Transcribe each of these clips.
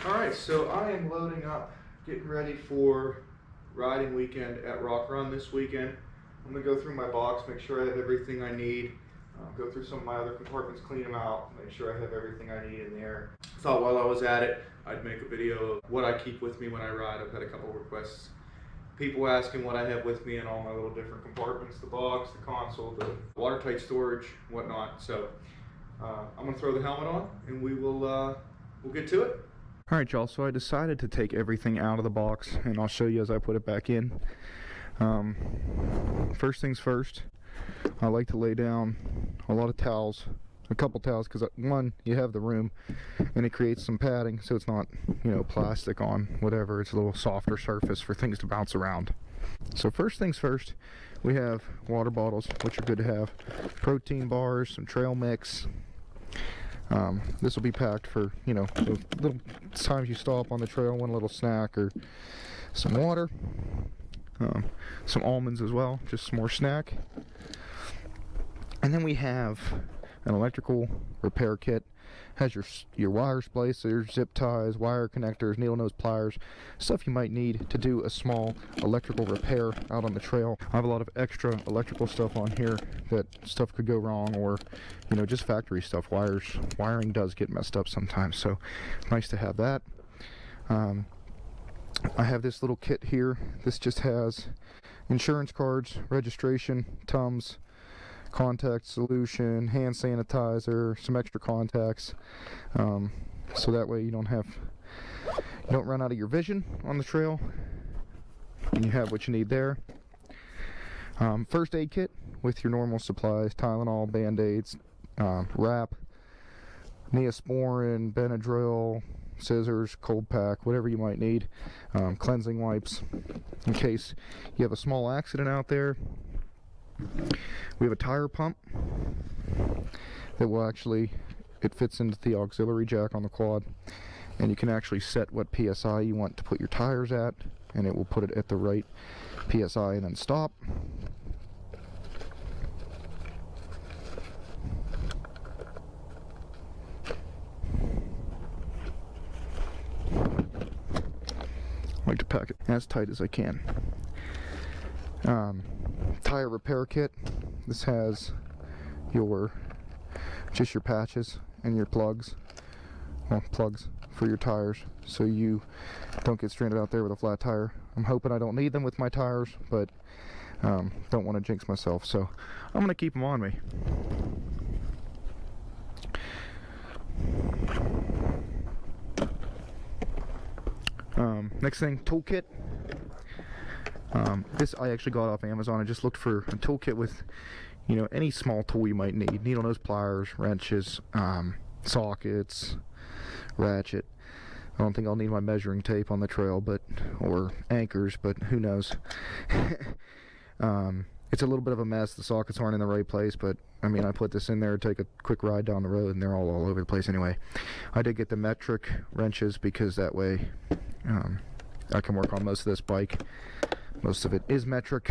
Alright, so I am loading up, getting ready for riding weekend at Rock Run this weekend. I'm going to go through my box, make sure I have everything I need, go through some of my other compartments, clean them out, make sure I have everything I need in there. I thought while I was at it, I'd make a video of what I keep with me when I ride. I've had a couple requests. People asking what I have with me in all my little different compartments, the box, the console, the watertight storage, whatnot. So I'm going to throw the helmet on and we'll get to it. Alright y'all, so I decided to take everything out of the box and I'll show you as I put it back in. First things first, I like to lay down a lot of towels, a couple towels, because one, you have the room and it creates some padding so it's not, you know, plastic on whatever, it's a little softer surface for things to bounce around. So first things first, we have water bottles, which are good to have, protein bars, some trail mix. This will be packed for, you know, the little times you stop on the trail, one little snack or some water, some almonds as well, just some more snack. And then we have an electrical repair kit. Has your wire splicers, zip ties, wire connectors, needle nose pliers, stuff you might need to do a small electrical repair out on the trail. I have a lot of extra electrical stuff on here that stuff could go wrong, or, you know, just factory stuff. Wiring does get messed up sometimes, so nice to have that. I have this little kit here. This just has insurance cards, registration, Tums, contact solution, hand sanitizer, some extra contacts, so that way you don't run out of your vision on the trail and you have what you need there. First aid kit with your normal supplies, Tylenol, band-aids, wrap, Neosporin, Benadryl, scissors, cold pack, whatever you might need, cleansing wipes in case you have a small accident out there. We have a tire pump that will actually, it fits into the auxiliary jack on the quad, and you can actually set what PSI you want to put your tires at, and it will put it at the right PSI and then stop. I like to pack it as tight as I can. Tire repair kit. This has just your patches and your plugs, well, plugs for your tires, so you don't get stranded out there with a flat tire. I'm hoping I don't need them with my tires, but don't want to jinx myself, so I'm going to keep them on me. Next thing, toolkit. This I actually got off Amazon. I just looked for a toolkit with, you know, any small tool you might need. Needle nose pliers, wrenches, sockets, ratchet. I don't think I'll need my measuring tape on the trail, or anchors, but who knows. It's a little bit of a mess. The sockets aren't in the right place, but I mean, I put this in there to take a quick ride down the road and they're all over the place anyway. I did get the metric wrenches because that way I can work on most of this bike. Most of it is metric,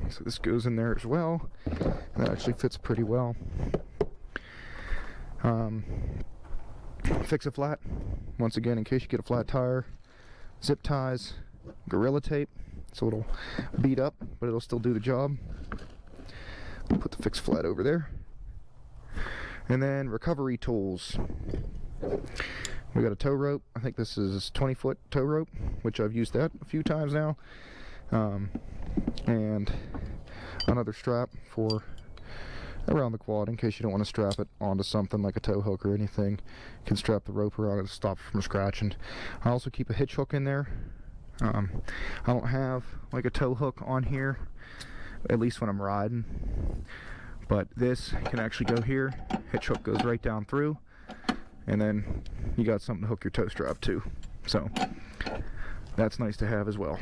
so this goes in there as well. That actually fits pretty well. Fix a flat, once again, in case you get a flat tire. Zip ties, Gorilla tape. It's a little beat up, but it'll still do the job. Put the fix flat over there. And then recovery tools. We got a tow rope. I think this is 20-foot tow rope, which I've used that a few times now. And another strap for around the quad in case you don't want to strap it onto something like a tow hook or anything. You can strap the rope around it to stop it from scratching. I also keep a hitch hook in there. I don't have like a tow hook on here, at least when I'm riding, but this can actually go here. Hitch hook goes right down through, and then you got something to hook your tow strap to, so that's nice to have as well.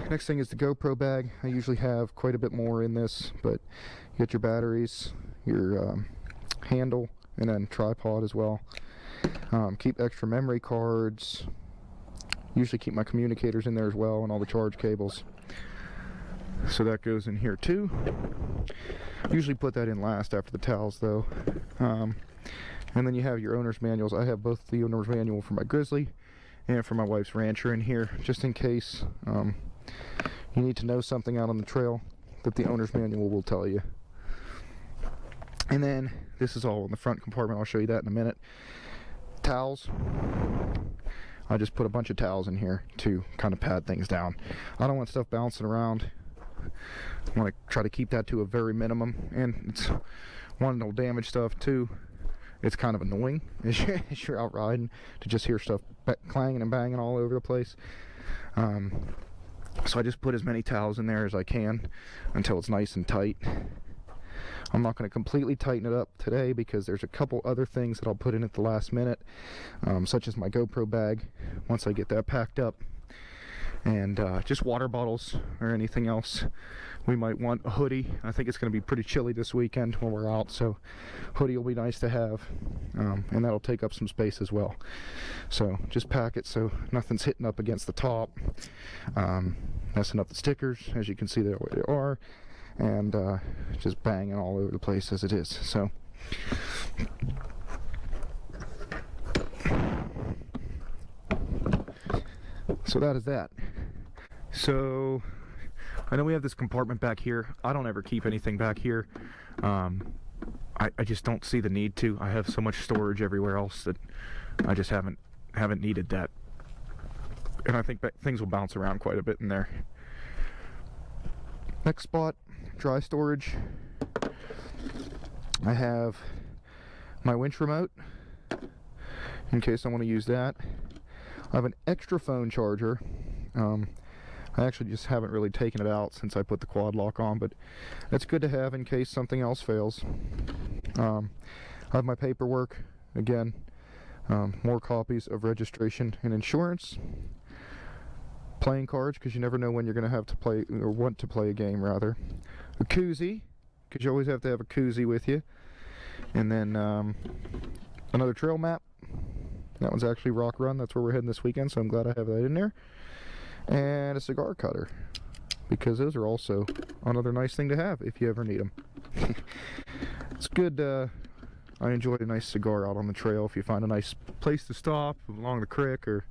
Next thing is the GoPro bag. I usually have quite a bit more in this, but you get your batteries, your handle, and then tripod as well. Keep extra memory cards. Usually keep my communicators in there as well, and all the charge cables. So that goes in here too. Usually put that in last after the towels though. And then you have your owner's manuals. I have both the owner's manual for my Grizzly and for my wife's Rancher in here, just in case you need to know something out on the trail that the owner's manual will tell you. And then this is all in the front compartment. I'll show you that in a minute. Towels. I just put a bunch of towels in here to kind of pad things down. I don't want stuff bouncing around. I want to try to keep that to a very minimum. And it's one, it'll damage stuff. Two, it's kind of annoying as you're out riding to just hear stuff clanging and banging all over the place. So I just put as many towels in there as I can until it's nice and tight. I'm not going to completely tighten it up today because there's a couple other things that I'll put in at the last minute, such as my GoPro bag once I get that packed up, and just water bottles or anything else we might want. A hoodie. I think it's going to be pretty chilly this weekend when we're out, so hoodie will be nice to have, and that'll take up some space as well. So just pack it so nothing's hitting up against the top, messing up the stickers. As you can see, there they are. And just banging all over the place as it is. So that is that. So I know we have this compartment back here. I don't ever keep anything back here. I just don't see the need to. I have so much storage everywhere else that I just haven't needed that. And I think things will bounce around quite a bit in there. Next spot, dry storage. I have my winch remote in case I want to use that. I have an extra phone charger. I actually just haven't really taken it out since I put the quad lock on, but it's good to have in case something else fails. I have my paperwork, again, more copies of registration and insurance. Playing cards, because you never know when you're going to have to play, or want to play a game rather. A koozie, because you always have to have a koozie with you. And then another trail map. That one's actually Rock Run. That's where we're heading this weekend, so I'm glad I have that in there. And a cigar cutter, because those are also another nice thing to have if you ever need them. It's good. I enjoy a nice cigar out on the trail if you find a nice place to stop along the creek or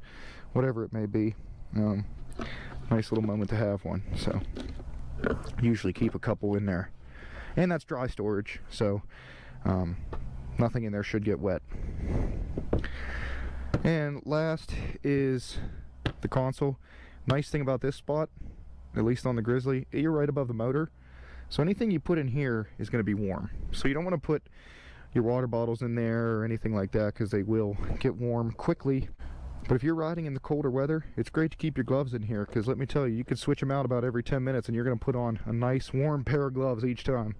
whatever it may be. Nice little moment to have one. So usually keep a couple in there, and that's dry storage, so nothing in there should get wet. And last is the console. Nice thing about this spot, at least on the Grizzly, you're right above the motor, so anything you put in here is going to be warm. So you don't want to put your water bottles in there or anything like that, because they will get warm quickly. But if you're riding in the colder weather, it's great to keep your gloves in here, because let me tell you, you can switch them out about every 10 minutes and you're going to put on a nice warm pair of gloves each time.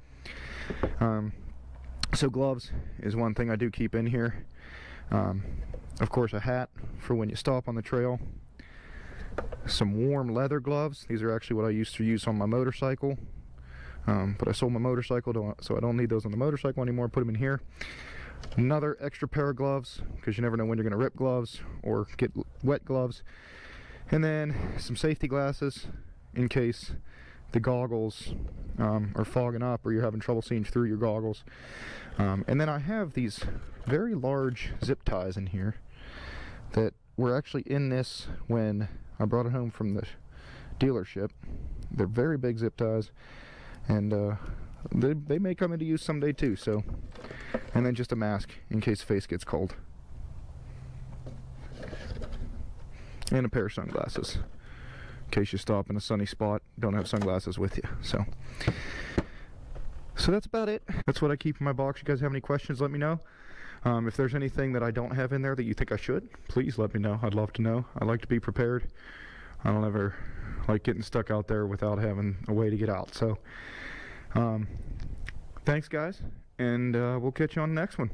So gloves is one thing I do keep in here. Of course, a hat for when you stop on the trail. Some warm leather gloves. These are actually what I used to use on my motorcycle. But I sold my motorcycle, so I don't need those on the motorcycle anymore. Put them in here. Another extra pair of gloves, because you never know when you're going to rip gloves or get wet gloves. And then some safety glasses in case the goggles are fogging up or you're having trouble seeing through your goggles. And then I have these very large zip ties in here that were actually in this when I brought it home from the dealership. They're very big zip ties, and they may come into use someday too. So, and then just a mask in case the face gets cold, and a pair of sunglasses in case you stop in a sunny spot, don't have sunglasses with you. So that's about it. That's what I keep in my box. You guys have any questions, let me know. If there's anything that I don't have in there that you think I should, please let me know. I'd love to know. I like to be prepared. I don't ever like getting stuck out there without having a way to get out. So thanks guys, and we'll catch you on the next one.